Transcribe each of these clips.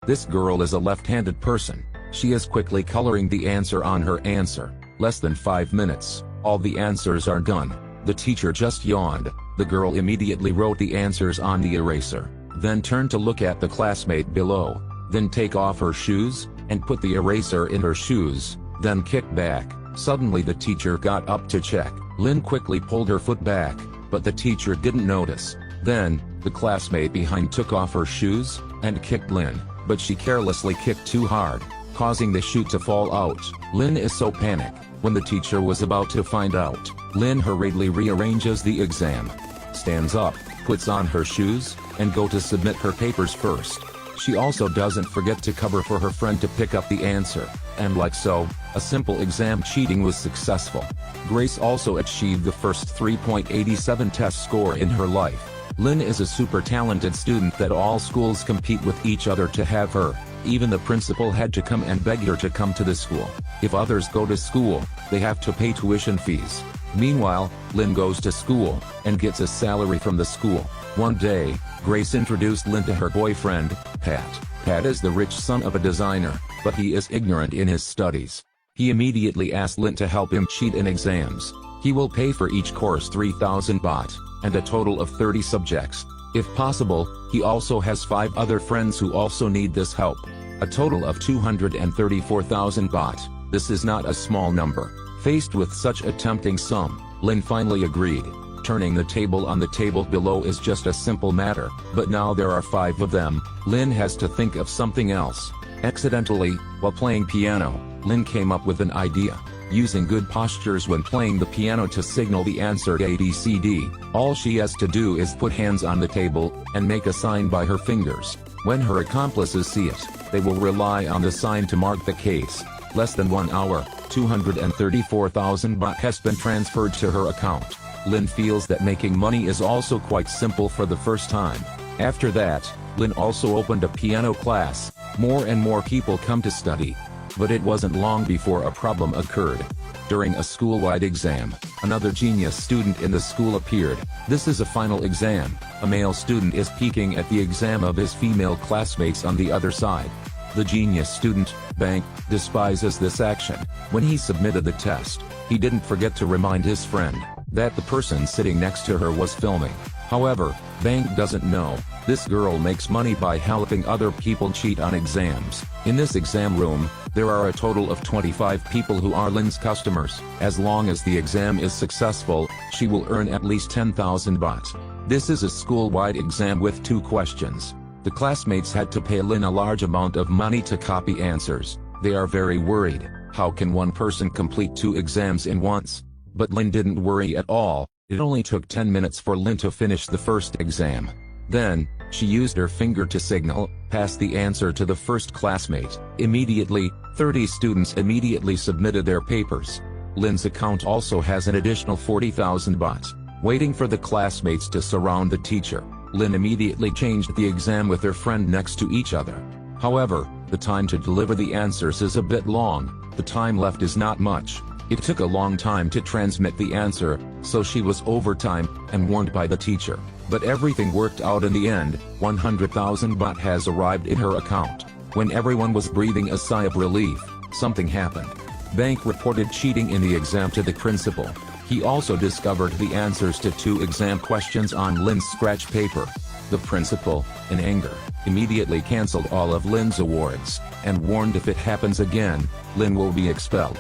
This girl is a left-handed person. She is quickly coloring the answer on her answer. Less than 5 minutes, all the answers are done. The teacher just yawned. The girl immediately wrote the answers on the eraser, then turned to look at the classmate below, then take off her shoes, and put the eraser in her shoes, then kick back. Suddenly the teacher got up to check. Lynn quickly pulled her foot back, but the teacher didn't notice. Then, the classmate behind took off her shoes, and kicked Lynn, but she carelessly kicked too hard, causing the shoe to fall out. Lynn is so panicked. When the teacher was about to find out, Lynn hurriedly rearranges the exam, stands up, puts on her shoes, and go to submit her papers first. She also doesn't forget to cover for her friend to pick up the answer, and like so, a simple exam cheating was successful. Grace also achieved the first 3.87 test score in her life. Lynn is a super talented student that all schools compete with each other to have her. Even the principal had to come and beg her to come to the school. If others go to school, they have to pay tuition fees. Meanwhile, Lynn goes to school, and gets a salary from the school. One day, Grace introduced Lynn to her boyfriend, Pat. Pat is the rich son of a designer, but he is ignorant in his studies. He immediately asked Lynn to help him cheat in exams. He will pay for each course 3,000 baht, and a total of 30 subjects. If possible, he also has 5 other friends who also need this help. A total of 234,000 baht. This is not a small number. Faced with such a tempting sum, Lynn finally agreed. Turning the table on the table below is just a simple matter, but now there are 5 of them. Lynn has to think of something else. Accidentally, while playing piano, Lynn came up with an idea. Using good postures when playing the piano to signal the answer ABCD, all she has to do is put hands on the table, and make a sign by her fingers. When her accomplices see it, they will rely on the sign to mark the case. Less than 1 hour, 234,000 baht has been transferred to her account. Lynn feels that making money is also quite simple for the first time. After that, Lynn also opened a piano class. More and more people come to study. But it wasn't long before a problem occurred. During a school-wide exam, another genius student in the school appeared. This is a final exam. A male student is peeking at the exam of his female classmates on the other side. The genius student, Bank, despises this action. When he submitted the test, he didn't forget to remind his friend that the person sitting next to her was filming. However, Bank doesn't know, this girl makes money by helping other people cheat on exams. In this exam room, there are a total of 25 people who are Lynn's customers. As long as the exam is successful, she will earn at least 10,000 baht. This is a school-wide exam with 2 questions. The classmates had to pay Lynn a large amount of money to copy answers. They are very worried. How can one person complete 2 exams in once? But Lynn didn't worry at all. It only took 10 minutes for Lynn to finish the first exam. Then, she used her finger to signal, pass the answer to the first classmate. Immediately, 30 students immediately submitted their papers. Lynn's account also has an additional 40,000 baht. Waiting for the classmates to surround the teacher, Lynn immediately changed the exam with her friend next to each other. However, the time to deliver the answers is a bit long. The time left is not much. It took a long time to transmit the answer, so she was overtime, and warned by the teacher. But everything worked out in the end. 100,000 baht has arrived in her account. When everyone was breathing a sigh of relief, something happened. Bank reported cheating in the exam to the principal. He also discovered the answers to 2 exam questions on Lynn's scratch paper. The principal, in anger, immediately cancelled all of Lynn's awards, and warned if it happens again, Lynn will be expelled.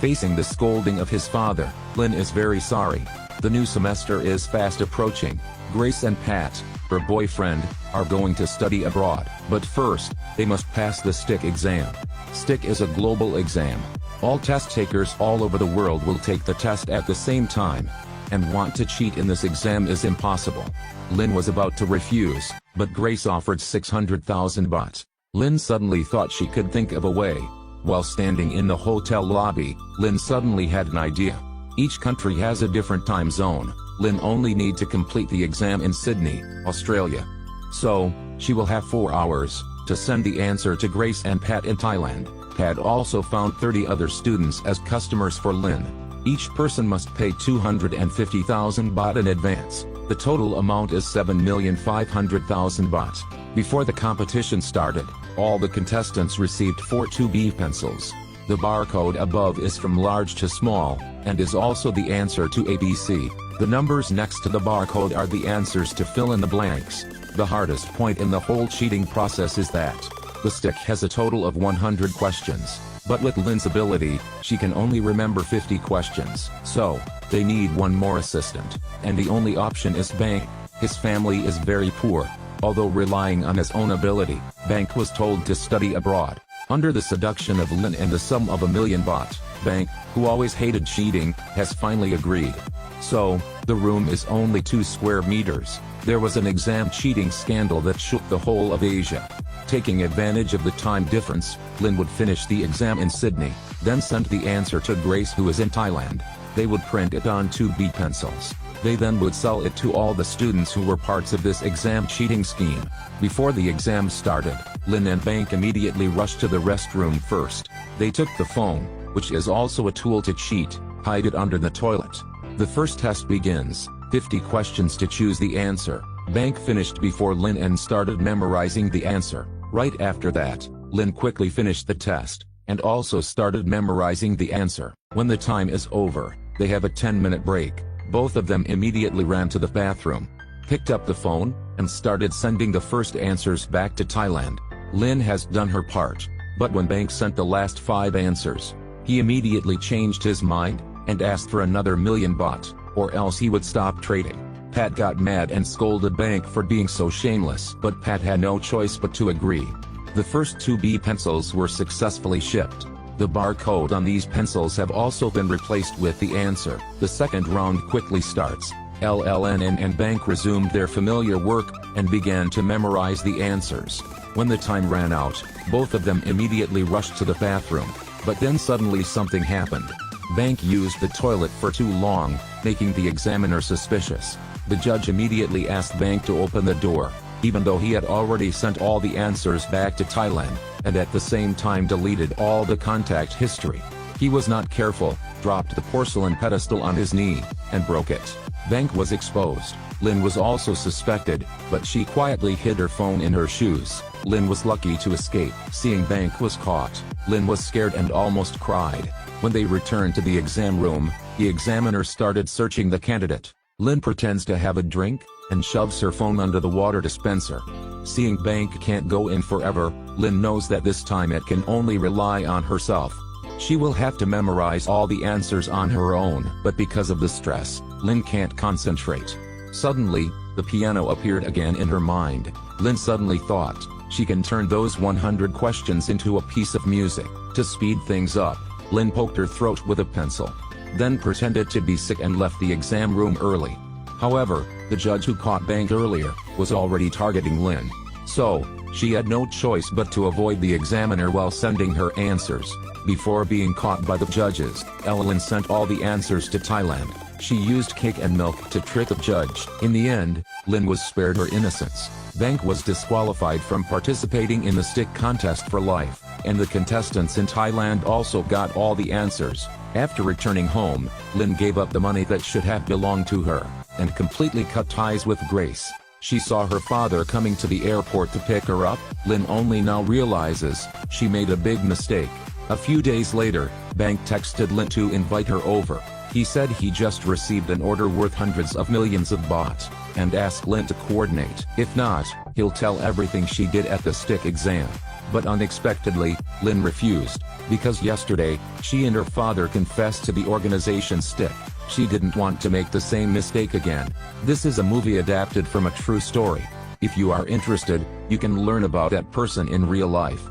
Facing the scolding of his father, Lynn is very sorry. The new semester is fast approaching. Grace and Pat, her boyfriend, are going to study abroad. But first, they must pass the STIC exam. STIC is a global exam. All test takers all over the world will take the test at the same time. And want to cheat in this exam is impossible. Lynn was about to refuse, but Grace offered 600,000 baht. Lynn suddenly thought she could think of a way. While standing in the hotel lobby, Lynn suddenly had an idea. Each country has a different time zone. Lynn only need to complete the exam in Sydney, Australia. So, she will have 4 hours to send the answer to Grace and Pat in Thailand. Pat also found 30 other students as customers for Lynn. Each person must pay 250,000 baht in advance. The total amount is 7,500,000 baht. Before the competition started, All the contestants received 4 2B pencils. The barcode above is from large to small, and is also the answer to ABC. The numbers next to the barcode are the answers to fill in the blanks. The hardest point in the whole cheating process is that the stick has a total of 100 questions, but with Lynn's ability, she can only remember 50 questions. So, they need one more assistant, and the only option is Bank. His family is very poor. Although relying on his own ability, Bank was told to study abroad. Under the seduction of Lynn and the sum of $1 million baht, Bank, who always hated cheating, has finally agreed. So, the room is only 2 square meters. There was an exam cheating scandal that shook the whole of Asia. Taking advantage of the time difference, Lynn would finish the exam in Sydney, then send the answer to Grace, who is in Thailand. They would print it on 2B pencils. They then would sell it to all the students who were parts of this exam cheating scheme. Before the exam started, Lynn and Bank immediately rushed to the restroom first. They took the phone, which is also a tool to cheat, hide it under the toilet. The first test begins. 50 questions to choose the answer. Bank finished before Lynn and started memorizing the answer. Right after that, Lynn quickly finished the test, and also started memorizing the answer. When the time is over, they have a 10-minute break. Both of them immediately ran to the bathroom, picked up the phone, and started sending the first answers back to Thailand. Lynn has done her part, but when Bank sent the last 5 answers, he immediately changed his mind, and asked for another $1 million baht, or else he would stop trading. Pat got mad and scolded Bank for being so shameless, but Pat had no choice but to agree. The first 2B pencils were successfully shipped. The barcode on these pencils have also been replaced with the answer. The second round quickly starts. LLN and Bank resumed their familiar work, and began to memorize the answers. When the time ran out, both of them immediately rushed to the bathroom. But then suddenly something happened. Bank used the toilet for too long, making the examiner suspicious. The judge immediately asked Bank to open the door, even though he had already sent all the answers back to Thailand, and at the same time deleted all the contact history. He was not careful, dropped the porcelain pedestal on his knee, and broke it. Bank was exposed. Lynn was also suspected, but she quietly hid her phone in her shoes. Lynn was lucky to escape. Seeing Bank was caught, Lynn was scared and almost cried. When they returned to the exam room, the examiner started searching the candidate. Lynn pretends to have a drink, and shoves her phone under the water dispenser. Seeing Bank can't go in forever, Lynn knows that this time it can only rely on herself. She will have to memorize all the answers on her own, but because of the stress, Lynn can't concentrate. Suddenly, the piano appeared again in her mind. Lynn suddenly thought, she can turn those 100 questions into a piece of music. To speed things up, Lynn poked her throat with a pencil, then pretended to be sick and left the exam room early. However, the judge who caught Bank earlier, was already targeting Lynn. So, she had no choice but to avoid the examiner while sending her answers. Before being caught by the judges, Lynn sent all the answers to Thailand. She used cake and milk to trick the judge. In the end, Lynn was spared her innocence. Bank was disqualified from participating in the stick contest for life, and the contestants in Thailand also got all the answers. After returning home, Lynn gave up the money that should have belonged to her, and completely cut ties with Grace. She saw her father coming to the airport to pick her up. Lynn only now realizes she made a big mistake. A few days later, Bank texted Lynn to invite her over. He said he just received an order worth hundreds of millions of baht, and asked Lynn to coordinate. If not, he'll tell everything she did at the stick exam. But unexpectedly, Lynn refused, because yesterday, she and her father confessed to the organization stick. She didn't want to make the same mistake again. This is a movie adapted from a true story. If you are interested, you can learn about that person in real life.